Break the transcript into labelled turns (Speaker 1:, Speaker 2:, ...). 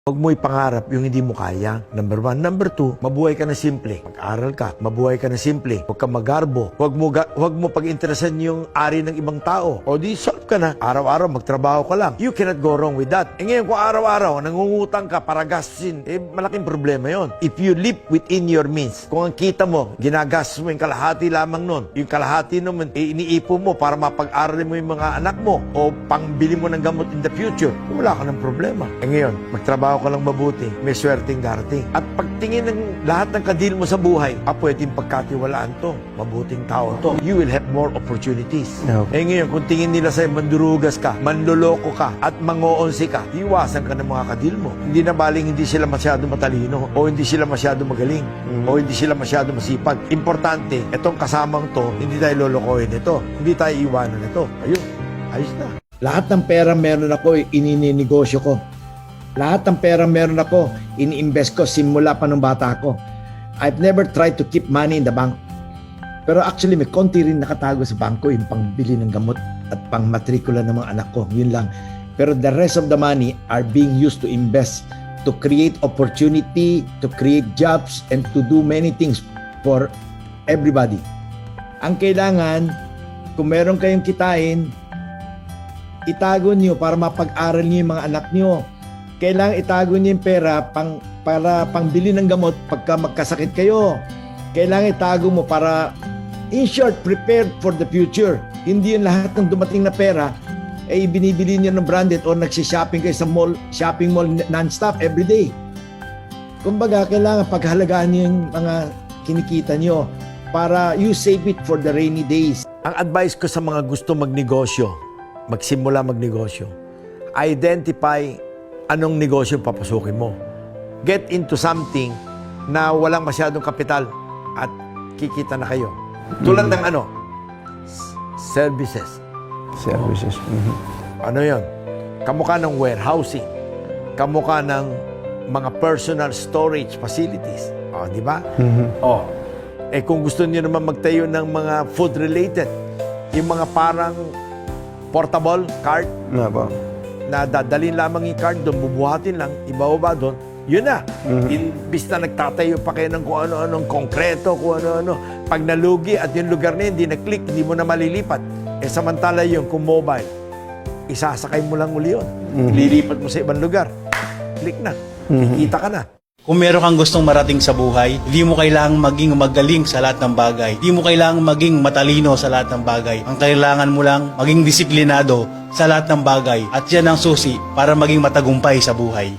Speaker 1: Huwag mo ipangarap yung hindi mo kaya. Number 1. Number 2, mabuhay ka na simple. Mag-aral ka, mabuhay ka na simple. Huwag ka magarbo. Huwag mo pag-interesan yung ari ng ibang tao. O di solve ka na. Araw-araw magtrabaho ka lang. You cannot go wrong with that. Ngayon kung araw-araw nangungutang ka para gastusin, malaking problema yon. If you live within your means, kung ang kita mo, ginagastos mo yung kalahati lamang nun, yung kalahati naman, iniipon mo para mapag-aral mo yung mga anak mo o pangbili mo ng gamot in the future, wala ka ng problema. Ngayon, magtrabaho ka lang mabuti, may swerteng darating. At pagtingin ng lahat ng kadil mo sa buhay, pwedeng pagkatiwalaan to, mabuting tao to. You will have more opportunities.
Speaker 2: Okay.
Speaker 1: Ngayon, kung tingin nila sa'yo, mandurugas ka, manloloko ka, at mangoonsi ka, iwasan ka ng mga kadil mo. Hindi na baling hindi sila masyado matalino, o hindi sila masyado magaling, o hindi sila masyado masipag. Importante, itong kasamang to, hindi tayo lolokohin ito. Hindi tayo iwanan ito. Ayun, ayos na.
Speaker 3: Lahat ng pera meron ako, inininegosyo ko. Lahat ng pera meron ako, ini-invest ko simula pa nung bata ako. I've never tried to keep money in the bank. Pero actually, may konti rin nakatago sa bangko, yung pangbili ng gamot at pang matrikula ng mga anak ko. Yun lang. Pero the rest of the money are being used to invest, to create opportunity, to create jobs, and to do many things for everybody. Ang kailangan, kung meron kayong kitain, itago niyo para mapag-aral niyo yung mga anak niyo. Kailangan itago niyo yung pera para pangbili ng gamot pagka magkasakit kayo. Kailangan itago mo para, in short, prepared for the future. Hindi yung lahat ng dumating na pera ay binibili niyo ng branded o nagsishopping kayo sa mall, shopping mall non-stop every day. Kumbaga, kailangan paghalagaan niyo yung mga kinikita niyo para you save it for the rainy days.
Speaker 1: Ang advice ko sa mga gusto magnegosyo, magsimula magnegosyo, identify anong negosyo papasukin mo. Get into something na walang masyadong kapital at kikita na kayo. Tulad ng services.
Speaker 2: Services.
Speaker 1: Ano yon? Kamukha ng warehousing. Kamukha ng mga personal storage facilities. O, di ba? O, kung gusto niyo naman magtayo ng mga food-related, yung mga parang portable cart, na dadalhin lamang yung card doon, bubuhatin lang, ibababa doon, yun na. Imbis na nagtatayo pa kayo ng kung ano-anong konkreto, kung ano-ano. Pag nalugi at yung lugar na hindi na-click, hindi mo na malilipat. Samantala yung kung mobile, isasakay mo lang uli yun. Lilipat mo sa ibang lugar. Click na. Kikita ka na.
Speaker 4: Kung meron kang gustong marating sa buhay, hindi mo kailangang maging magaling sa lahat ng bagay. Hindi mo kailangang maging matalino sa lahat ng bagay. Ang kailangan mo lang maging disiplinado sa lahat ng bagay. At yan ang susi para maging matagumpay sa buhay.